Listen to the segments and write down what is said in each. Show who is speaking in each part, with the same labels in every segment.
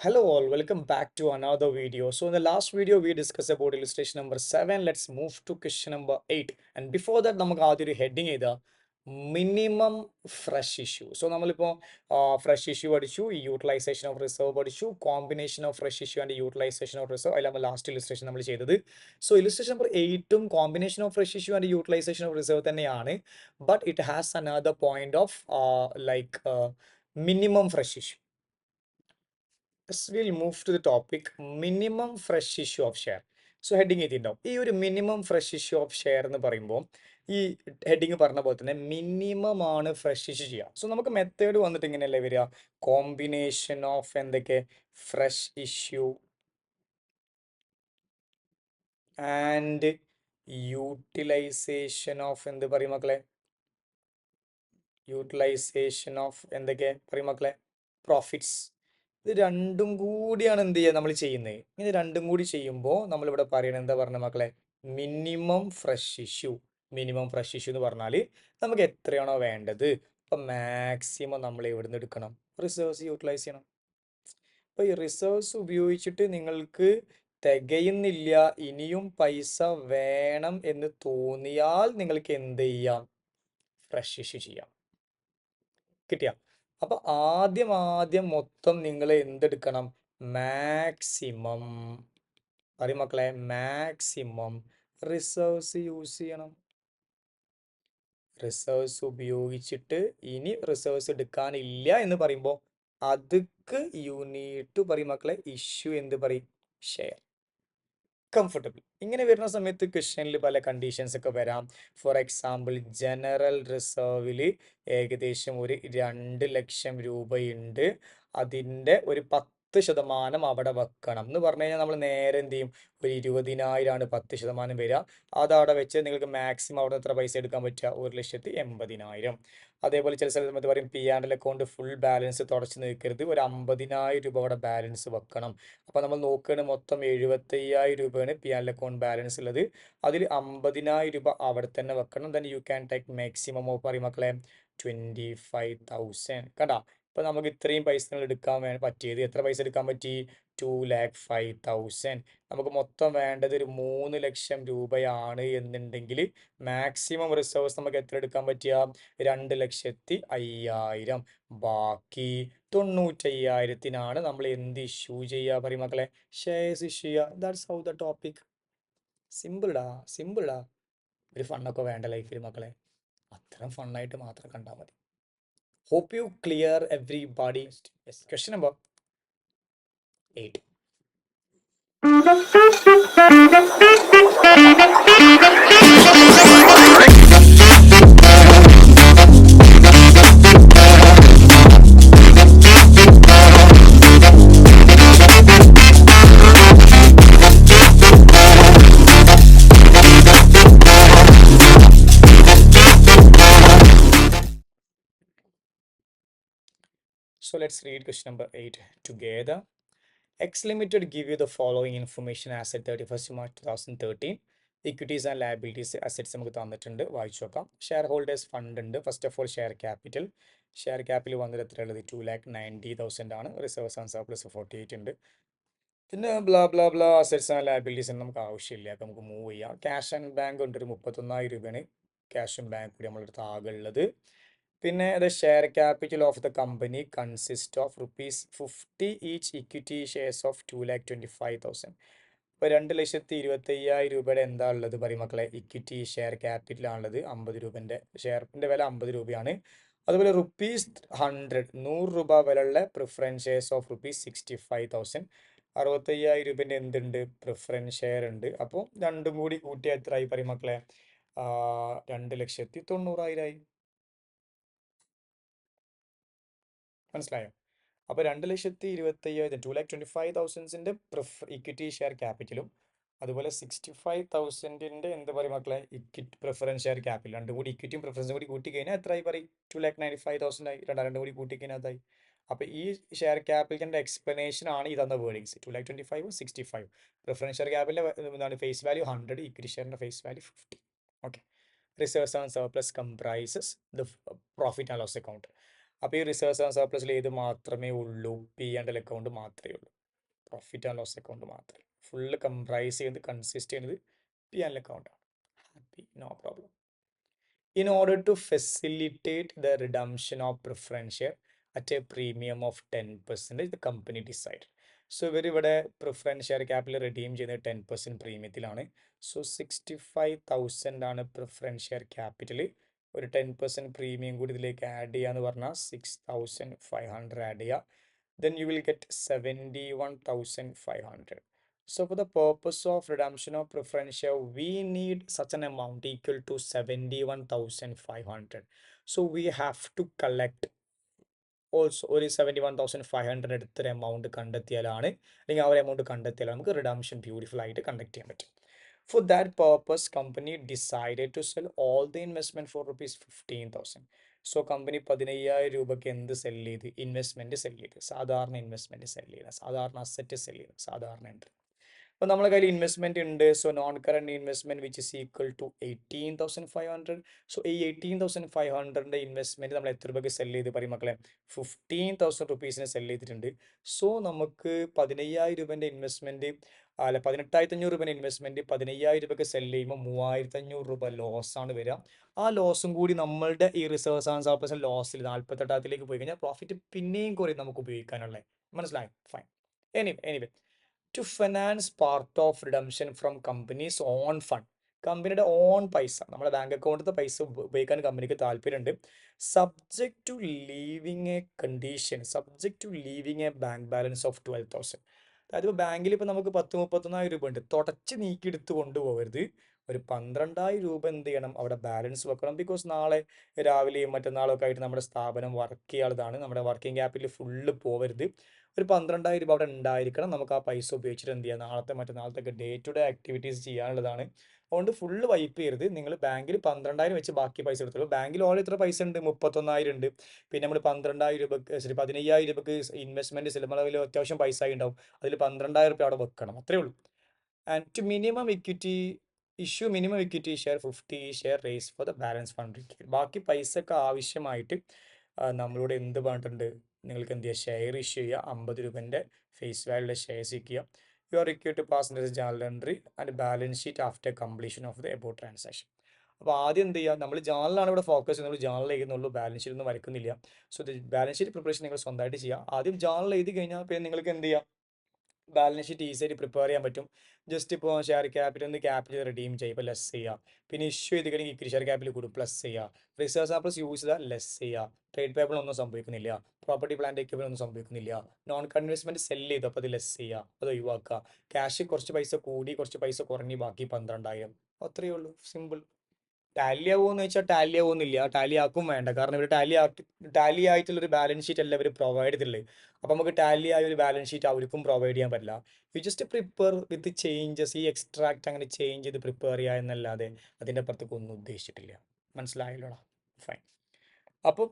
Speaker 1: Hello all, welcome back to another video. So in the last video we discussed about illustration number 7. Let's move to question number 8. And before that നമുക്ക് ആദ്യം ഒരു heading ചെയ്താ minimum fresh issue. So നമ്മളിപ്പോൾ fresh issue പഠിച്ചു, utilisation of reserve പഠിച്ചു, combination of fresh issue and utilisation of reserve. അതിൽ നമ്മൾ last illustration നമ്മൾ ചെയ്തത്. സോ ഇലിസ്ട്രേഷൻ നമ്പർ 8ഉം combination of fresh issue and utilisation of reserve തന്നെയാണ്. But it has another point of minimum fresh issue. We'll move to the topic minimum fresh issue of share. So heading എഴുതിയിട്ടുണ്ടാവും. ഈ ഒരു minimum fresh issue of share എന്ന് പറയുമ്പോൾ ഈ heading പറഞ്ഞ പോലെ തന്നെ മിനിമം ആണ് ഫ്രഷ് ഇഷ്യൂ ചെയ്യുക. സോ നമുക്ക് മെത്തേഡ് വന്നിട്ട് ഇങ്ങനെയല്ലേ വരിക, കോമ്പിനേഷൻ ഓഫ് എന്തൊക്കെ fresh issue and utilisation of എന്ത് പറയും മക്കളെ, യൂട്ടിലൈസേഷൻ ഓഫ് എന്തൊക്കെ പറയും മക്കളെ, പ്രോഫിറ്റ്സ്. ഇത് രണ്ടും കൂടിയാണ് എന്ത് ചെയ്യുക നമ്മൾ ചെയ്യുന്നത്. ഇങ്ങനെ രണ്ടും കൂടി ചെയ്യുമ്പോൾ നമ്മളിവിടെ പറയണത് എന്താ പറഞ്ഞ മക്കളെ, minimum fresh issue. Minimum fresh issue എന്ന് പറഞ്ഞാൽ നമുക്ക് എത്രയാണോ വേണ്ടത് അപ്പം മാക്സിമം നമ്മൾ എവിടുന്ന് എടുക്കണം, റിസർവ്സ് യൂട്ടിലൈസ് ചെയ്യണം. അപ്പോൾ ഈ റിസർവ്സ് ഉപയോഗിച്ചിട്ട് നിങ്ങൾക്ക് തികയുന്നില്ല, ഇനിയും പൈസ വേണം എന്ന് തോന്നിയാൽ നിങ്ങൾക്ക് എന്ത് ചെയ്യാം, ഫ്രഷ് ഇഷ്യൂ ചെയ്യാം. കിട്ടിയ അപ്പൊ ആദ്യം മൊത്തം നിങ്ങൾ എന്തെടുക്കണം, മാക്സിമം പറയും മക്കളെ, മാക്സിമം റിസർവ്സ് യൂസ് ചെയ്യണം. റിസർവ്സ് ഉപയോഗിച്ചിട്ട് ഇനി റിസർവ്സ് എടുക്കാനില്ല എന്ന് പറയുമ്പോൾ അതുക്ക് യൂണിറ്റ് പറയും മക്കളെ, ഇഷ്യൂ എന്ത് പറയും, ഷെയർ. കംഫർട്ടബിൾ. ഇങ്ങനെ വരുന്ന സമയത്ത് ക്വസ്റ്റ്യനിൽ പല കണ്ടീഷൻസ് ഒക്കെ വരാം. ഫോർ എക്സാമ്പിൾ ജനറൽ റിസർവിൽ ഏകദേശം ഒരു 2 ലക്ഷം രൂപയുണ്ട്, അതിൻ്റെ ഒരു 10% അവിടെ വെക്കണം എന്ന് പറഞ്ഞു കഴിഞ്ഞാൽ നമ്മൾ നേരെ എന്ത് ചെയ്യും, ഒരു 20,000 10% വരിക. അതവിടെ വെച്ച് നിങ്ങൾക്ക് മാക്സിമം അവിടെ എത്ര പൈസ എടുക്കാൻ പറ്റുക, 1,80,000. അതേപോലെ ചില സമയത്ത് പറയും P and L account full balance തുടച്ച് നിൽക്കരുത്, ഒരു 50,000 രൂപ അവിടെ ബാലൻസ് വെക്കണം. അപ്പോൾ നമ്മൾ നോക്കുകയാണ് മൊത്തം 75,000 രൂപയാണ് P and L account balance ഉള്ളത്, അതിൽ 50,000 രൂപ അവിടെ തന്നെ വെക്കണം. Then you can take maximum of പറയും മക്കളെ 25,000. കണ്ടാ, ഇപ്പം നമുക്ക് ഇത്രയും പൈസ എടുക്കാൻ പറ്റിയത്, എത്ര പൈസ എടുക്കാൻ പറ്റി, 2,05,000. നമുക്ക് മൊത്തം വേണ്ടത് ഒരു 3 ലക്ഷം രൂപയാണ് എന്നുണ്ടെങ്കിൽ മാക്സിമം റിസർവ്സ് നമുക്ക് എത്ര എടുക്കാൻ പറ്റിയ, 2,05,000. ബാക്കി 95,000-ത്തിനാണ് നമ്മൾ എന്ത് ഇഷ്യൂ ചെയ്യുക പറയും മക്കളെ, ഷെയർസ് ഇഷ്യൂ ചെയ്യുക. That's how the topic. സിമ്പിൾഡാ സിമ്പിൾഡാ. ഒരു ഫണ്ണൊക്കെ വേണ്ട ലൈഫിൽ മക്കളെ, അത്രയും ഫണ്ണായിട്ട് മാത്രം കണ്ടാൽ മതി. Hope you clear everybody. Yes, question number 8. So let's read question number 8 together. X Limited give you the following information as at 31st March 2013. Equities and liabilities assets നമുക്ക് തന്നിട്ടുണ്ട്, വായിച്ചു നോക്കാം. ഷെയർ ഹോൾഡേഴ്സ് ഫണ്ട് ഉണ്ട്. First of all share capital. Share capital വന്നിട്ട് എത്രയുള്ളത്, 2,90,000 ആണ്. Reserves and surplus 48 ഉണ്ട്. പിന്നെ blah assets and liabilities നമുക്ക് ആവശ്യമില്ല, അപ്പം നമുക്ക് മൂവ് ചെയ്യാം. ക്യാഷ് ആൻഡ് ബാങ്ക് ഉണ്ട്, ഒരു 31,000 രൂപയാണ് ക്യാഷും ബാങ്ക് കൂടി നമ്മളെടുത്ത് ആകെ ഉള്ളത്. പിന്നെ the share capital of the company consist of ₹50 each equity shares of 2,25,000. ഇപ്പോൾ 2,25,000 രൂപയുടെ എന്താ ഉള്ളത് പറയും മക്കളെ, ഇക്വിറ്റി ഷെയർ ക്യാപിറ്റലാണുള്ളത്. 50 രൂപൻ്റെ ഷെയറിൻ്റെ വില 50 രൂപയാണ്. അതുപോലെ ₹100 രൂപ വിലയുള്ള പ്രിഫറൻസ് ഷെയർസ് ഓഫ് ₹65,000. 65,000 രൂപേൻ്റെ എന്തുണ്ട്, പ്രിഫറൻസ് ഷെയർ ഉണ്ട്. അപ്പോൾ രണ്ടും കൂടി കൂട്ടിയാൽ എത്രയായി പറയും മക്കളെ, 2,90,000 മനസ്സിലായോ? അപ്പോൾ 2,25,000 2,25,000 ഇക്വിറ്റി ഷെയർ ക്യാപിറ്റലും അതുപോലെ 65,000 എന്ത് പറയും മക്കളെ, പ്രിഫറൻസ് ഷെയർ ക്യാപിറ്റൽ, രണ്ടും കൂടി ഇക്വിറ്റിയും പ്രിഫറൻസും കൂടി കൂട്ടി കഴിഞ്ഞാൽ എത്രയായി പറയും, 2,95,000 ആയി. രണ്ടും കൂടി കൂട്ടി കഴിഞ്ഞാൽ അതായി. അപ്പോൾ ഈ ഷെയർ ക്യാപിറ്റലിൻ്റെ എക്സ്പ്ലനേഷൻ ആണ് ഈ തന്ന വേർഡിങ്സ്, 2,25,000 65. പ്രിഫറൻസ് ഷെയർ ക്യാപിറ്റലിൻ്റെ എന്താണ് ഫേസ് വാല്യൂ 100, ഇക്വിറ്റി ഷെയറിൻ്റെ face value 50. Okay. Reserves and surplus comprises the profit and loss account. അപ്പോൾ ഈ റിസർവ്സ് ആൻഡ് സർപ്ലസിൽ ഏത് മാത്രമേ ഉള്ളൂ? പി ആൻഡ് എൽ അക്കൗണ്ട് മാത്രമേ ഉള്ളൂ. പ്രോഫിറ്റ് ആൻഡ് ലോസ് അക്കൗണ്ട് മാത്രമേ. ഫുള്ള് കംപ്രൈസ് ചെയ്യുന്നത് കൺസിസ്റ്റ് ചെയ്യുന്നത് പി ആൻഡ് എൽ അക്കൗണ്ടാണ്. Happy, no problem. In order to facilitate the redemption of preference share at a premium of 10%, the company decided. So ഇവർ ഇവിടെ preference share capital redeem ചെയ്യുന്നത് 10% പ്രീമിയത്തിലാണ്. So 65,000 ആണ് preference share capital. ഒരു 10% premium കൂടി ഇതിലേക്ക് add ചെയ്യാന്ന് പറഞ്ഞാൽ 6,500 ആഡ് ചെയ്യുക. Then you will get 71,500. So for the purpose of redemption of preference share, we need such an amount equal to 71,500. So we have to collect also ഒരു 71,500 എടുത്തൊരു amount കണ്ടെത്തിയാലാണ്, അല്ലെങ്കിൽ ആ ഒരു എമൗണ്ട് കണ്ടെത്തിയാലാണ് നമുക്ക് റിഡംഷൻ ബ്യൂട്ടിഫുൾ ആയിട്ട് conduct ചെയ്യാൻ പറ്റും. For that purpose, company decided to sell all the investment for rupees 15,000. So company 15,000 രൂപയ്ക്ക് എന്ത് സെല് ചെയ്ത്? ഇൻവെസ്റ്റ്മെന്റ് സെല് ചെയ്ത്. സാധാരണ ഇൻവെസ്റ്റ്മെന്റ് സെല് ചെയ്ത, സാധാരണ അസറ്റ് സെല് ചെയ്ത്, സാധാരണ എൻട്രി. അപ്പോൾ നമ്മളെ കയ്യിൽ ഇൻവെസ്റ്റ്മെന്റ് ഉണ്ട്. So non current investment which is equal to 18,500. So ഈ 18,500 ഇൻവെസ്റ്റ്മെന്റ് നമ്മൾ എത്ര രൂപയ്ക്ക് സെല് ചെയ്ത് പറയും മക്കളെ? 15,000 റുപ്പീസിന് സെല് ചെയ്തിട്ടുണ്ട്. സോ നമുക്ക് 15,000 രൂപേൻ്റെ ഇൻവെസ്റ്റ്മെന്റ്, അല്ല 18,500 രൂപേൻ്റെ ഇൻവെസ്റ്റ്മെന്റ് 15,000 രൂപയ്ക്ക് സെല് ചെയ്യുമ്പോൾ 3,500 രൂപ ലോസ് ആണ് വരിക. ആ ലോസും കൂടി നമ്മളുടെ ഈ റിസർവ്സ് ആൻഡ് സർപ്ലസ് ലോസിൽ 48,000 പോയി കഴിഞ്ഞാൽ പ്രോഫിറ്റ് പിന്നെയും കുറേ നമുക്ക് ഉപയോഗിക്കാനുള്ളത്. മനസ്സിലായി? Fine. Anyway to finance part of redemption from company's own fund. കമ്പനിയുടെ ഓൺ പൈസ, നമ്മുടെ ബാങ്ക് അക്കൗണ്ടിലത്തെ പൈസ ഉപയോഗിക്കാൻ കമ്പനിക്ക് താല്പര്യമുണ്ട്. Subject to leaving a condition, subject to leaving a bank balance of 12,000. അതായത് ഇപ്പോൾ ബാങ്കിൽ ഇപ്പോൾ നമുക്ക് 31,000 രൂപ ഉണ്ട്, തുടച്ച് നീക്കിയെടുത്ത് കൊണ്ടുപോകരുത്. ഒരു 12,000 രൂപ എന്ത് ചെയ്യണം? അവിടെ ബാലൻസ് വെക്കണം. ബിക്കോസ് നാളെ രാവിലെയും മറ്റന്നാളൊക്കെ ആയിട്ട് നമ്മുടെ സ്ഥാപനം വർക്ക് ചെയ്യാനുള്ളതാണ്. നമ്മുടെ വർക്കിംഗ് ക്യാപിറ്റൽ ഫുള്ള് പോകരുത്. ഒരു 12,000 രൂപ അവിടെ ഉണ്ടായിരിക്കണം. നമുക്ക് ആ പൈസ ഉപയോഗിച്ചിട്ട് എന്ത് ചെയ്യാം? നാളത്തെ മറ്റന്നാളത്തൊക്കെ ഡേ ടു ഡേ ആക്ടിവിറ്റീസ് ചെയ്യാനുള്ളതാണ്. അതുകൊണ്ട് ഫുള്ള് വൈപ്പ് ചെയ്യരുത്. നിങ്ങൾ ബാങ്കിൽ 12,000 വെച്ച് ബാക്കി പൈസ എടുത്തോളൂ. ബാങ്കിൽ ഓൾ എത്ര പൈസ ഉണ്ട്? 31,000 ഉണ്ട്. പിന്നെ നമ്മൾ 12,000 രൂപക്ക്, ശരി 15,000 രൂപക്ക് ഇൻവെസ്റ്റ്മെന്റ് ചിലപ്പോൾ അത്യാവശ്യം പൈസ ഉണ്ടാവും. അതിൽ 12,000 രൂപ അവിടെ വെക്കണം. അത്രേ ഉള്ളൂ. And to minimum equity issue minimum equity share 50 share raise for the balance fund. ബാക്കി പൈസക്ക് ആവശ്യമായിട്ട് നമ്മളോട് എന്ത് പറഞ്ഞിട്ടുണ്ട്? നിങ്ങൾക്ക് എന്ത് ചെയ്യുക? ഷെയർ ഇഷ്യൂ ചെയ്യുക. 50 രൂപേൻ്റെ ഫേസ് വാല്യൂടെ ഷെയർസ് ചെയ്യുക. You are required to pass this journal entry and balance sheet after completion of the above transaction. അപ്പോൾ ആദ്യം എന്ത് ചെയ്യുക? നമ്മൾ ജേണലാണ് ഇവിടെ ഫോക്കസ് ചെയ്യുന്നത്. ജേണൽ എഴുതുന്നുള്ളൂ, ബാലൻസ് ഷീറ്റ് ഒന്നും വരക്കുന്നില്ല. സോ ബാലൻസ് ഷീറ്റ് പ്രിപ്പറേഷൻ നിങ്ങൾ സ്വന്തമായിട്ട് ചെയ്യുക. ആദ്യം ജേണൽ എഴുതി കഴിഞ്ഞാൽ പിന്നെ നിങ്ങൾക്ക് എന്ത് ചെയ്യാം? ബാലൻസ് ഷീറ്റ് ഈസിയായിട്ട് പ്രിപ്പയർ ചെയ്യാൻ പറ്റും. ജസ്റ്റ് ഇപ്പോൾ ഷെയർ ക്യാപിറ്റൽ നിന്ന് ക്യാപിറ്റൽ റിഡീം ചെയ്യുക, ഇപ്പോൾ ലെസ് ചെയ്യുക. പിന്നെ ഇഷ്യൂ ചെയ്ത് കഴിഞ്ഞാൽ ഇക്വിറ്റി ഷെയർ ക്യാപിറ്റൽ കൂടും, പ്ലസ് ചെയ്യുക. റിസർവ് സർപ്ലസ് യൂസ് ചെയ്താൽ ലെസ് ചെയ്യുക. ട്രേഡ് പേപ്പർ ഒന്നും സംഭവിക്കുന്നില്ല. പ്രോപ്പർട്ടി പ്ലാന്റ് എക്യുപ്മെന്റ് ഒന്നും സംഭവിക്കുന്നില്ല. നോൺ ഇൻവെസ്റ്റ്മെന്റ് സെല് ചെയ്തു, അപ്പോൾ അത് ലെസ് ചെയ്യുക, അത് ഒഴിവാക്കുക. ക്യാഷ് കുറച്ച് പൈസ കൂടി കുറച്ച് പൈസ കുറഞ്ഞ് ബാക്കി 12,000. അത്രയേ ഉള്ളൂ, സിമ്പിൾ. ടാലി ആവുമെന്ന് വെച്ചാൽ ടാലി ആവുമെന്നില്ല, ടാലി ആക്കും വേണ്ട. കാരണം ഇവർ ടാലി ആയിട്ടുള്ളൊരു ബാലൻസ് ഷീറ്റ് അല്ല ഇവർ പ്രൊവൈഡ് ചെയ്തിട്ടുള്ളത്. അപ്പോൾ നമുക്ക് ടാലി ആയ ഒരു ബാലൻസ് ഷീറ്റ് അവർക്കും പ്രൊവൈഡ് ചെയ്യാൻ പറ്റില്ല. You just prepare with changes. ഈ എക്സ്ട്രാക്ട് അങ്ങനെ ചേഞ്ച് ചെയ്ത് പ്രിപ്പയർ ചെയ്യുക എന്നല്ലാതെ അതിൻ്റെ അപ്പുറത്തേക്ക് ഒന്നും ഉദ്ദേശിച്ചിട്ടില്ല. മനസ്സിലായല്ലോടാ? ഫൈൻ. അപ്പോൾ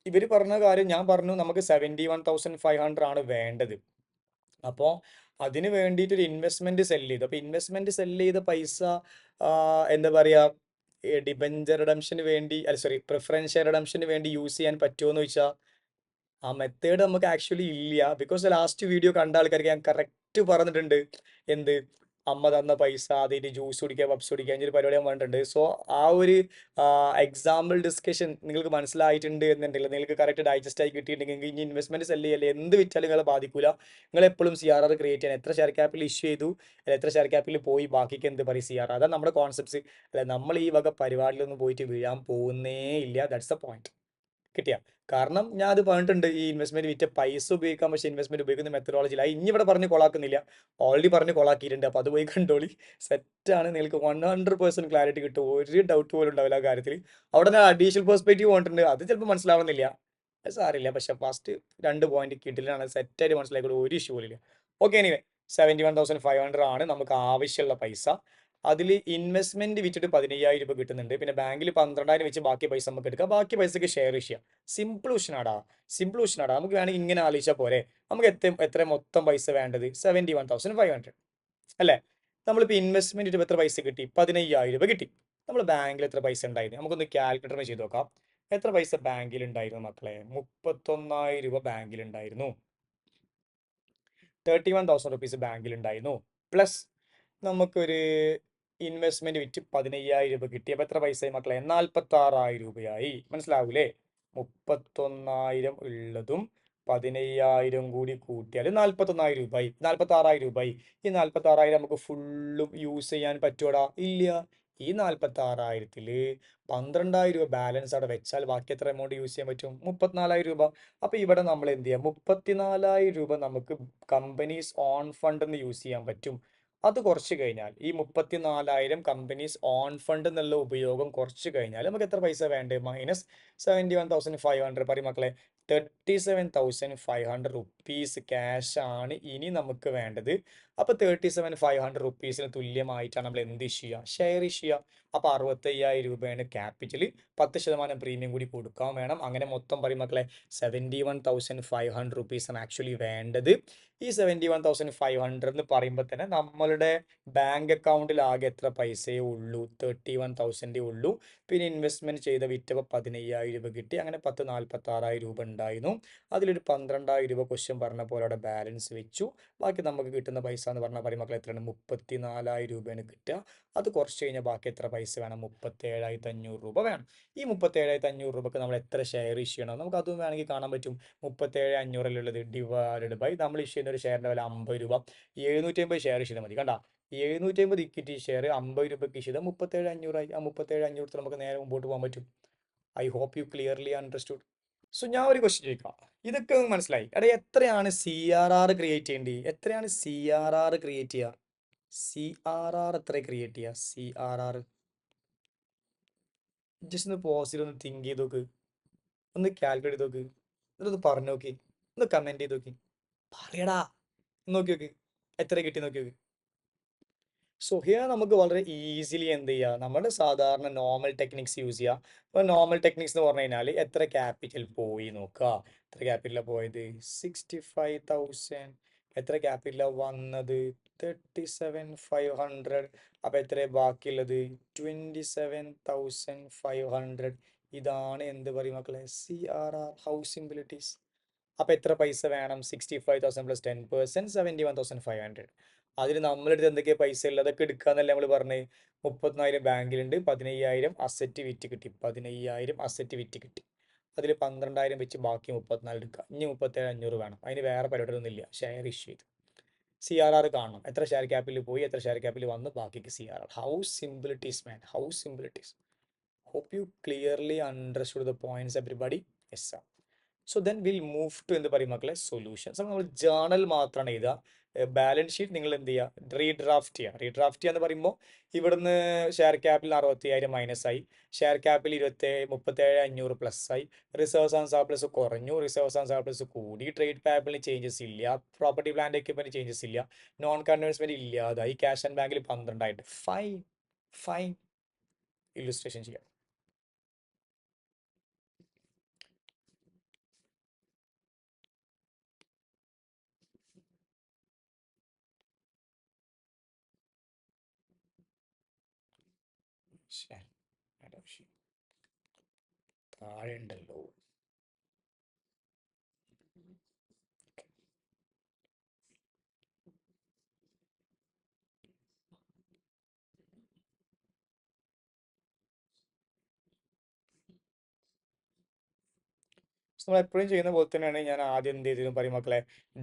Speaker 1: ഇവർ പറഞ്ഞ കാര്യം ഞാൻ പറഞ്ഞു, നമുക്ക് 71,500 ആണ് വേണ്ടത്. അപ്പോൾ അതിന് വേണ്ടിയിട്ട് ഒരു ഇൻവെസ്റ്റ്മെന്റ് സെല് ചെയ്തു. അപ്പോൾ ഇൻവെസ്റ്റ്മെന്റ് സെല് ചെയ്ത പൈസ എന്താ പറയുക, ഡിബഞ്ചർ റിഡംഷന് വേണ്ടി, അല്ല സോറി, പ്രിഫറൻസ് ഷെയർ റിഡംഷന് വേണ്ടി യൂസ് ചെയ്യാൻ പറ്റുമോ എന്ന് ചോദിച്ചാൽ ആ മെത്തേഡ് നമുക്ക് ആക്ച്വലി ഇല്ല. ബിക്കോസ് ലാസ്റ്റ് വീഡിയോ കണ്ട ആൾക്കാർക്ക് ഞാൻ കറക്റ്റ് പറഞ്ഞിട്ടുണ്ട് എന്ത്, അമ്മ തന്ന പൈസ അതിന് ജ്യൂസ് കുടിക്കുക, പപ്സ് കുടിക്കുക, അതിൻ്റെ ഒരു പരിപാടി ഞാൻ പറഞ്ഞിട്ടുണ്ട്. സോ ആ ഒരു എക്സാമ്പിൾ ഡിസ്കഷൻ നിങ്ങൾക്ക് മനസ്സിലായിട്ടുണ്ട് എന്നുണ്ടെങ്കിൽ, നിങ്ങൾക്ക് കറക്റ്റ് ഡൈജസ്റ്റ് ആയി കിട്ടിയിട്ടുണ്ടെങ്കിൽ ഇനി ഇൻവെസ്റ്റ്മെന്റ് സെല് ചെയ്യല്ലേ എന്ത് വിറ്റാലും നിങ്ങളെ ബാധിക്കില്ല. നിങ്ങൾ എപ്പോഴും CRR ക്രിയേറ്റ് ചെയ്യാൻ, എത്ര ഷെയർ ക്യാപിറ്റൽ ഇഷ്യൂ ചെയ്തു, എത്ര ഷെയർ ക്യാപിറ്റൽ പോയി, ബാക്കിക്ക് എന്ത് പറയും? CRR. അതാണ് നമ്മുടെ കോൺസെപ്റ്റ്സ്. അല്ല, നമ്മൾ ഈ വക പരിപാടിയിലൊന്നും പോയിട്ട് വീഴാൻ പോകുന്നേ ഇല്ല. That's the point. കിട്ടിയ കാരണം ഞാൻ അത് പറഞ്ഞിട്ടുണ്ട്, ഈ ഇൻവെസ്റ്റ്മെന്റ് വിറ്റ പൈസ ഉപയോഗിക്കാം, പക്ഷേ ഇൻവെസ്റ്റ്മെന്റ് ഉപയോഗിക്കുന്ന മെത്തഡോളജിയിൽ ഇനി ഇവിടെ പറഞ്ഞ് കൊളാക്കുന്നില്ല, ഓൾറെഡി പറഞ്ഞ് കൊളാക്കിയിട്ടുണ്ട്. അപ്പോൾ അത് പോയി കണ്ടോളി. സെറ്റാണ്, നിങ്ങൾക്ക് 100% ക്ലാരിറ്റി കിട്ടും. ഒരു ഡൗട്ട് പോലും ഉണ്ടാവില്ല ആ കാര്യത്തിൽ. അവിടെ ഞാൻ അഡീഷണൽ പെർസ്പെക്റ്റീവ് പറഞ്ഞിട്ടുണ്ട്, അത് ചിലപ്പോൾ മനസ്സിലാവുന്നില്ല, അത് സാറില്ല. പക്ഷെ ഫസ്റ്റ് 2 പോയിന്റ് കിട്ടില്ലാണ്, സെറ്റായിട്ട് മനസ്സിലാക്കിയത്, ഒരു ഇഷ്യൂ പോലില്ല. ഓക്കെ, എനിവേ 71,500 ആണ് നമുക്ക് ആവശ്യമുള്ള പൈസ. അതിൽ ഇൻവെസ്റ്റ്മെന്റ് വിറ്റിട്ട് 15,000 രൂപ കിട്ടുന്നുണ്ട്. പിന്നെ ബാങ്കിൽ 12,000 വെച്ച് ബാക്കി പൈസ നമുക്ക് എടുക്കാം. ബാക്കി പൈസക്ക് ഷെയർ ചെയ്യാം. സിമ്പിൾ ഉഷനാടാ, സിമ്പിൾ ഉഷനാടാ. നമുക്ക് വേണമെങ്കിൽ ഇങ്ങനെ ആലോചിച്ചാൽ പോരെ, നമുക്ക് എത്ര മൊത്തം പൈസ വേണ്ടത്? 71,500 അല്ലേ? നമ്മളിപ്പോൾ ഇൻവെസ്റ്റ്മെന്റ് എത്ര പൈസ കിട്ടി? 15,000 രൂപ കിട്ടി. നമ്മൾ ബാങ്കിൽ എത്ര പൈസ ഉണ്ടായിരുന്നു? നമുക്കൊന്ന് കാൽക്കുലേറ്റർ ചെയ്ത് നോക്കാം. എത്ര പൈസ ബാങ്കിൽ ഉണ്ടായിരുന്നു മക്കളെ? 31,000 രൂപ ബാങ്കിൽ ഉണ്ടായിരുന്നു. 31,000 റുപ്പീസ് ബാങ്കിൽ ഉണ്ടായിരുന്നു. പ്ലസ് നമുക്കൊരു ഇൻവെസ്റ്റ്മെന്റ് വിറ്റ് 15,000 രൂപ കിട്ടി. അപ്പൊ എത്ര പൈസയായി മക്കളെ? 46,000 രൂപയായി. മനസ്സിലാവൂലേ? 31,000 ഉള്ളതും 15,000 കൂടി കൂട്ടിയാൽ 41,000 രൂപയായി. 46,000 രൂപയായി. ഈ 46,000 നമുക്ക് ഫുള്ളും യൂസ് ചെയ്യാൻ പറ്റുമോടാ? ഇല്ല. ഈ 46,000-ത്തില് 12,000 രൂപ ബാലൻസ് അവിടെ വെച്ചാൽ ബാക്കി എത്ര എമൗണ്ട് യൂസ് ചെയ്യാൻ പറ്റും? 34,000 രൂപ. അപ്പൊ ഇവിടെ നമ്മൾ എന്ത് ചെയ്യാം? 34,000 രൂപ നമുക്ക് കമ്പനീസ് ഓൺ ഫണ്ട് എന്ന് യൂസ് ചെയ്യാൻ പറ്റും. അത് കുറച്ച് കഴിഞ്ഞാൽ ഈ 34,000 കമ്പനീസ് ഓൺ ഫണ്ട് എന്നുള്ള ഉപയോഗം കുറച്ച് കഴിഞ്ഞാൽ നമുക്ക് എത്ര പൈസ വേണ്ടേ? -71,500 പറയും മക്കളെ. 37,500 റുപ്പീസ് ക്യാഷ് ആണ് ഇനി നമുക്ക് വേണ്ടത്. അപ്പൊ 37,500 റുപ്പീസിന് തുല്യമായിട്ടാണ് നമ്മൾ എന്ത് ചെയ്യുക? ഷെയർ ചെയ്യുക. അപ്പൊ 65,000 രൂപയാണ് ക്യാപിറ്റൽ. 10% പ്രീമിയം കൂടി കൊടുക്കാൻ വേണം. അങ്ങനെ മൊത്തം പറയും മക്കളെ 71,500 റുപ്പീസ് ആണ് ആക്ച്വലി വേണ്ടത്. ഈ 71,500 എന്ന് പറയുമ്പോൾ തന്നെ നമ്മളുടെ ബാങ്ക് അക്കൗണ്ടിൽ ആകെ എത്ര പൈസയേ ഉള്ളൂ? 31,000 ഉള്ളൂ. പിന്നെ ഇൻവെസ്റ്റ്മെന്റ് ചെയ്ത വിറ്റപ്പോൾ 15,000 രൂപ കിട്ടി. അങ്ങനെ 46,000 രൂപ ഉണ്ടായിരുന്നു. അതിലൊരു 12,000 രൂപ ക്വസ്റ്റ്യൻ പറഞ്ഞ പോലെ അവിടെ ബാലൻസ് വെച്ചു. ബാക്കി നമുക്ക് കിട്ടുന്ന പൈസ എന്ന് പറഞ്ഞാൽ പറയും മക്കളെ എത്രയാണ്? 34,000 രൂപയാണ് കിട്ടുക. അത് കുറച്ച് കഴിഞ്ഞാൽ ബാക്കി എത്ര പൈസ വേണം? 37,500 രൂപ വേണം. ഈ 37,500 രൂപക്ക് നമ്മൾ എത്ര ഷെയർ ഇഷ്യൂ ചെയ്യണം? നമുക്ക് അതും വേണമെങ്കിൽ കാണാൻ പറ്റും. 37,500 ഡിവൈഡഡ് ബൈ നമ്മൾ ഇഷ്യൂ ചെയ്യുന്ന ഒരു ഷെയറിന്റെ വില 50 രൂപ. 750 ഷെയർ ചെയ്താൽ മതി. കണ്ട, 750 ഇക്വിറ്റി ഷെയർ 50 രൂപയ്ക്ക് ഇഷ്യൂ ചെയ്താൽ 37,500 ആയി. ആ 37,500 നമുക്ക് നേരെ മുമ്പോട്ട് പോകാൻ പറ്റും. I hope you clearly understood. So ഞാൻ ഒരു ക്വസ്റ്റ്യൻ ചോദിക്കാം. ഇതൊക്കെ മനസ്സിലായി. എടാ, എത്രയാണ് CRR ക്രിയേറ്റ് ചെയ്യേണ്ടത്? എത്രയാണ് CRR ക്രിയേറ്റ് ചെയ്യുക? CRR എത്ര ക്രിയേറ്റ് ചെയ്യുക? CRR ജസ്റ്റ് ഒന്ന് പോസ് ചെയ്ത് ഒന്ന് തിങ്ക് ചെയ്ത് നോക്ക്. ഒന്ന് കാൽക്കുലേറ്റ് ചെയ്ത് നോക്ക്. എന്നിട്ടൊന്ന് പറഞ്ഞു നോക്കി. ഒന്ന് കമന്റ് ചെയ്ത് നോക്കി. പറയടാ. നോക്കി നോക്ക്. എത്ര കിട്ടി നോക്കി നോക്ക്. സോ ഹിയർ നമുക്ക് വളരെ ഈസിലി എന്ത് ചെയ്യുക? നമ്മുടെ സാധാരണ നോർമൽ ടെക്നിക്സ് യൂസ് ചെയ്യുക. അപ്പോൾ നോർമൽ ടെക്നിക്സ് എന്ന് പറഞ്ഞു കഴിഞ്ഞാൽ എത്ര ക്യാപിറ്റൽ പോയി നോക്കുക. എത്ര ക്യാപിറ്റലാണ് പോയത്? 65,000. എത്ര ക്യാപിറ്റലാണ് വന്നത്? 37,500. അപ്പോൾ എത്ര ബാക്കിയുള്ളത്? 27,500. ഇതാണ് എന്ത് പറയും മക്കളെ? CRR. How simple it is. അപ്പോൾ എത്ര പൈസ വേണം? 65,000 പ്ലസ് 10%, 71,500. അതിന് നമ്മളെടുത്ത് എന്തൊക്കെയാ പൈസ ഉള്ളത്? അതൊക്കെ എടുക്കാന്നല്ലേ നമ്മൾ പറഞ്ഞത്. 34,000 ബാങ്കിലുണ്ട്. 15,000 അസറ്റ് വിറ്റ് കിട്ടി. 15,000 അസറ്റ് വിറ്റ് കിട്ടി. അതിൽ 12,000 വെച്ച് ബാക്കി 34 എടുക്കുക. ഇനി 37,500 വേണം. അതിന് വേറെ പരിപാടി ഒന്നും ഇല്ല. ഷെയർ ഇഷ്യൂ ചെയ്തു. CRR കാണണം. എത്ര ഷെയർ ക്യാപിറ്റൽ പോയി, എത്ര ഷെയർ ക്യാപിറ്റൽ വന്നു, ബാക്കിക്ക് CRR. How simple it is man. How simple it is. Hope you clearly understood the points everybody. Yes sir. So then will move to എന്ത് പറയും മക്കളെ? സൊല്യൂഷൻസ്. അപ്പോൾ നമ്മൾ ജേണൽ മാത്രമാണ് എഴുതുക. ബാലൻസ് ഷീറ്റ് നിങ്ങൾ എന്ത് ചെയ്യുക? റീഡ്രാഫ്റ്റ് ചെയ്യുക. റീഡ്രാഫ്റ്റ് ചെയ്യുക എന്ന് പറയുമ്പോൾ ഇവിടുന്ന് ഷെയർ ക്യാപിറ്റൽ 60,000 മൈനസ് ആയി. ഷെയർ ക്യാപിറ്റൽ 37,500 പ്ലസ് ആയി. റിസർവ്സ് ആൻഡ് സർപ്ലസ് കുറഞ്ഞു. റിസർവ്സ് ആൻഡ് സർപ്ലസ് കൂടി. ട്രേഡ് പായബിളിന് ചേഞ്ചസ് ഇല്ല. പ്രോപ്പർട്ടി പ്ലാന്റ് എക്യുപ്മെന്റ് ചേഞ്ചസ് ഇല്ല. നോൺ കൺവേഴ്സ്മെന്റ് ഇല്ലാതായി. ക്യാഷ് ആൻഡ് ബാങ്കിൽ 12 ആയിട്ട്. Fine fine. ഇല്ലുസ്ട്രേഷൻ ചെയ്യാം. താഴെ ഉണ്ടല്ലോ. നമ്മൾ എപ്പോഴും ചെയ്യുന്ന പോലെ തന്നെയാണ്. ഞാൻ ആദ്യം എന്ത് ചെയ്തു പറയും മക്കളെ?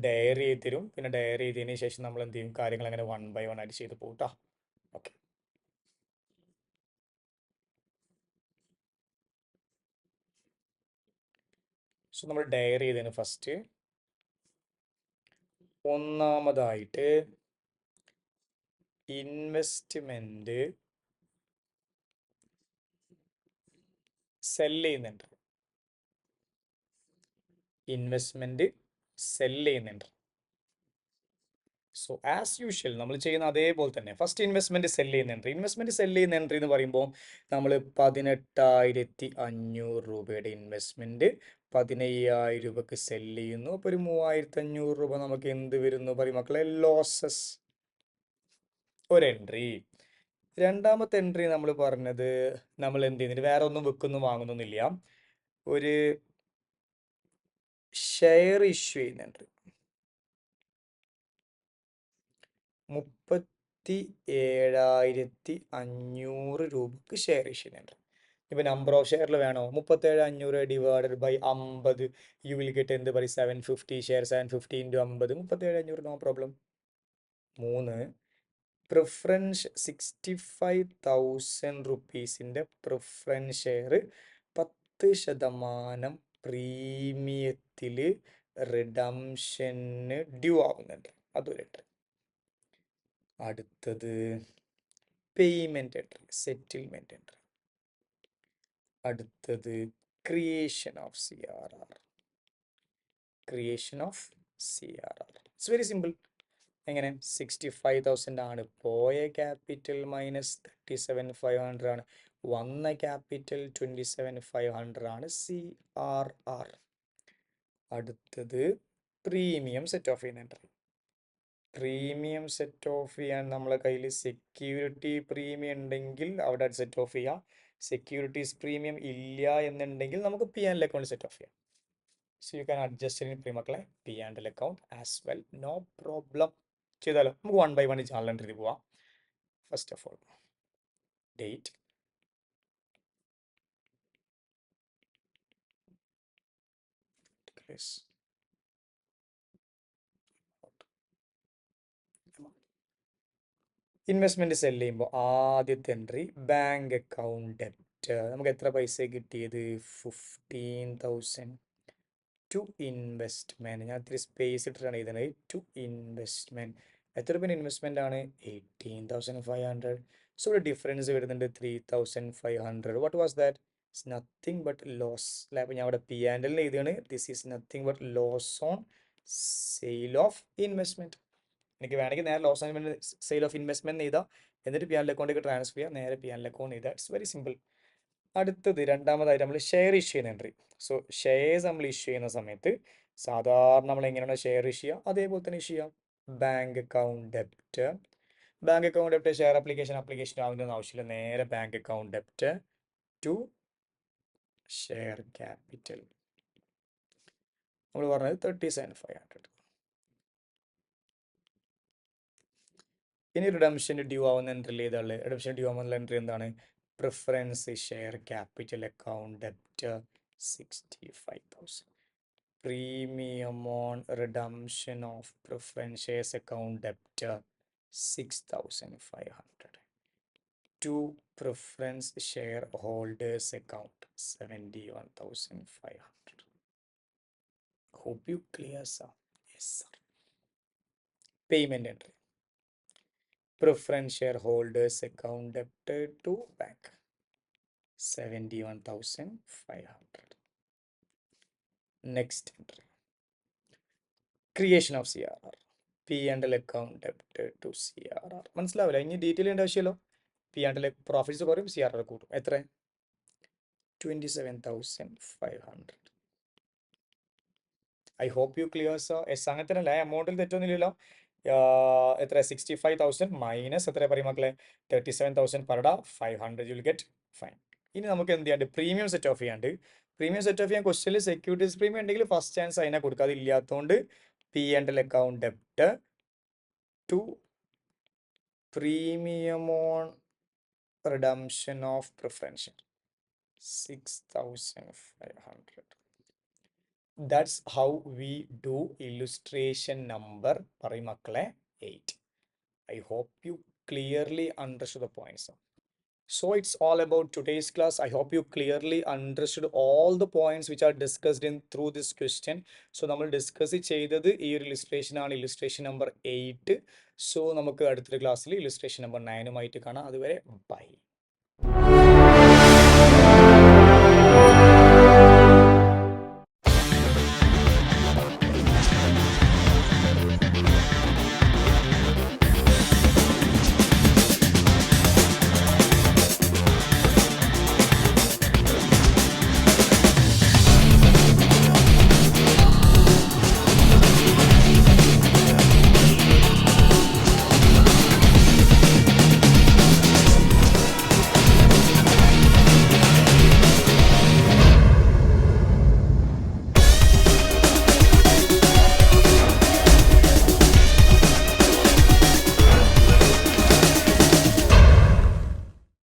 Speaker 1: ഡയറി ചെയ്ത് തരും. പിന്നെ ഡയറി ചെയ്തതിന് ശേഷം നമ്മൾ എന്ത് ചെയ്യും? കാര്യങ്ങൾ അങ്ങനെ 1 ബൈ 1 ആയിട്ട് ചെയ്ത് പോകും കേട്ടോ. ഓക്കെ. സോ നമ്മൾ ഡയറി ചെയ്തതിന് ഫസ്റ്റ് ഒന്നാമതായിട്ട് ഇൻവെസ്റ്റ്മെന്റ് സെല് ചെയ്യുന്നുണ്ട്. ഇൻവെസ്റ്റ്മെന്റ് സെല് ചെയ്യുന്നുണ്ട്. സോ ആസ് യൂഷ്വൽ നമ്മൾ ചെയ്യുന്ന അതേപോലെ തന്നെ ഫസ്റ്റ് ഇൻവെസ്റ്റ്മെന്റ് സെല് ചെയ്യുന്ന എൻട്രി. ഇൻവെസ്റ്റ്മെന്റ് സെല് ചെയ്യുന്ന എൻട്രി എന്ന് പറയുമ്പോൾ നമ്മൾ 18,500 രൂപയുടെ ഇൻവെസ്റ്റ്മെന്റ് 15,000 രൂപക്ക് സെല് ചെയ്യുന്നു. അപ്പോൾ ഒരു 3,500 രൂപ നമുക്ക് എന്ത് വരുന്നു പറയും മക്കളെ? ലോസസ്. ഒരു എൻട്രി. രണ്ടാമത്തെ എൻട്രി നമ്മൾ പറഞ്ഞത് നമ്മൾ എന്ത് ചെയ്യുന്നില്ല, വേറെ ഒന്നും വെക്കുന്നു വാങ്ങുന്നൊന്നുമില്ല. ഒരു ഷെയർ ഇഷ്യൂ ചെയ്യുന്നുണ്ട്. 37,500 രൂപക്ക് ഷെയർ ഇഷ്യൂ ചെയ്യുന്നുണ്ട്. ഇപ്പൊ നമ്പർ ഓഫ് ഷെയറിൽ വേണോ 37,500 divided by 50 you will get എന്ത് പറയും 750 share 750 into 50 37,500 no problem. 3 preference 65,000 റുപ്പീസിൻ്റെ പ്രിഫറൻസ് ഷെയർ 10% പ്രീമിയത്തിൽ റിഡംഷന് ഡ്യൂ ആവുന്നുണ്ട്. അതൊരു എൻട്രി. അടുത്തത് പേയ്മെൻറ്റ് എൻട്രി, സെറ്റിൽമെൻറ്റ് എൻട്രി. അടുത്തത് creation of CRR. Creation of CRR it's very simple. എങ്ങനെ 65,000 ആണ് പോയ ക്യാപിറ്റൽ മൈനസ് 37,500 ആണ് വന്ന ക്യാപിറ്റൽ 27,500 ആണ് CRR. അടുത്തത് പ്രീമിയം സെറ്റ് ഓഫ് ചെയ്യുന്നുണ്ട്. പ്രീമിയം സെറ്റ് ഓഫ് ചെയ്യാൻ നമ്മളെ കയ്യിൽ സെക്യൂരിറ്റി പ്രീമിയം ഉണ്ടെങ്കിൽ അവിടെ സെറ്റ് ഓഫ് ചെയ്യാം. സെക്യൂരിറ്റീസ് പ്രീമിയം ഇല്ല എന്നുണ്ടെങ്കിൽ നമുക്ക് P&L അക്കൗണ്ട് സെറ്റ് ഓഫ് ചെയ്യാം. So you can adjust in മക്കളെ P&L account as well, no problem. ചെയ്താലോ? നമുക്ക് 1 by 1 ചാനൽ എൻട്രി പോവാം. First of all date, investment sell ചെയ്യുമ്പോൾ ആദ്യത്തെ എൻട്രി ബാങ്ക് അക്കൗണ്ട് ഡെപ്റ്റ്. നമുക്ക് എത്ര പൈസ കിട്ടിയത് 15,000 ടു ഇൻവെസ്റ്റ്മെന്റ്. ഞാൻ ഇത്തിരി സ്പേസ് ഇട്ടിട്ടാണ് എഴുതുന്നത്. ടു ഇൻവെസ്റ്റ്മെന്റ് എത്ര രൂപ ഇൻവെസ്റ്റ്മെന്റ് ആണ് 18,500. സോ ഇവിടെ ഡിഫറൻസ് വരുന്നുണ്ട് 3,500. What was that? It's nothing but loss അല്ലെ. അപ്പോൾ ഞാൻ അവിടെ P&L എഴുതുകയാണ്. This is nothing but loss on sale of investment. എനിക്ക് വേണമെങ്കിൽ നേരെ loss on sale of investment എഴുതാം, എന്നിട്ട് P&L അക്കൗണ്ടിലേക്ക് ട്രാൻസ്ഫർ ചെയ്യാം, നേരെ P&L അക്കൗണ്ട് എഴുതാം. It's very simple. അടുത്തത് രണ്ടാമതായിട്ട് നമ്മൾ ഷെയർ ഇഷ്യൂ ചെയ്യുന്ന എൻട്രി. സോ ഷെയർസ് നമ്മൾ ഇഷ്യൂ ചെയ്യുന്ന സമയത്ത് സാധാരണ നമ്മൾ എങ്ങനെയാണ് ഷെയർ ഇഷ്യൂ ചെയ്യുക, അതേപോലെ തന്നെ ഇഷ്യൂ ചെയ്യാം. Bank account debit, bank account debit share application ആവുന്നതിന് ആവശ്യമില്ല. നേരെ bank account debit to share capital. നമ്മൾ പറഞ്ഞത് 37,500. ഇനി റിഡംഷൻ ഡ്യൂ ആവുന്ന എൻട്രി ഏതാണ്? റിഡംഷൻ ഡ്യൂ ആവുന്ന എൻട്രി എന്താണ്? Preference share capital account debit 65,000. Premium on redemption of preference shares account debit 6,500. To preference share holders account 71,500. Hope you clear, sir. Yes, sir. Payment entry. Preference shareholders account debted to bank 71,500. Next entry. Creation of CRR. P&L account debted to CRR. മനസ്സിലാവില്ല, ഇനി detail ചെയ്യേണ്ട ആവശ്യമല്ലോ. P&L profits കുറയും, CRR കൂട്ടും. എത്ര? 27,500. I hope you clear, sir. Yes അങ്ങനെ തന്നെ അല്ല, എമൗണ്ടിൽ തെറ്റൊന്നുമില്ലല്ലോ. എത്ര 65,000 മൈനസ് എത്ര പറയും മക്കളെ 37,000 per 500 you will get fine. ഇനി നമുക്ക് എന്ത് ചെയ്യാണ്ട് പ്രീമിയം സെറ്റ് ഓഫ് ചെയ്യാണ്ട്. പ്രീമിയം സെറ്റ് ഓഫ് ചെയ്യാൻ ക്വസ്റ്റ്യനിൽ സെക്യൂരിറ്റീസ് പ്രീമിയം ഉണ്ടെങ്കിൽ ഫസ്റ്റ് ചാൻസ് അതിനെ കൊടുക്കാതെ, ഇല്ലാത്തതുകൊണ്ട് P&L account debit to premium on redemption of preference 6,500. That's how we do illustration number പറയും മക്കളെ 8. I hope you clearly understood the points. So it's all about today's class. I hope you clearly understood all the points which are discussed in through this question. So നമ്മൾ discuss ചെയ്തത് ഈ ഒരു illustration ആണ്, illustration number 8. So നമുക്ക് അടുത്തൊരു ക്ലാസ്സിൽ illustration number 9 കാണാം. അതുവരെ ബൈ.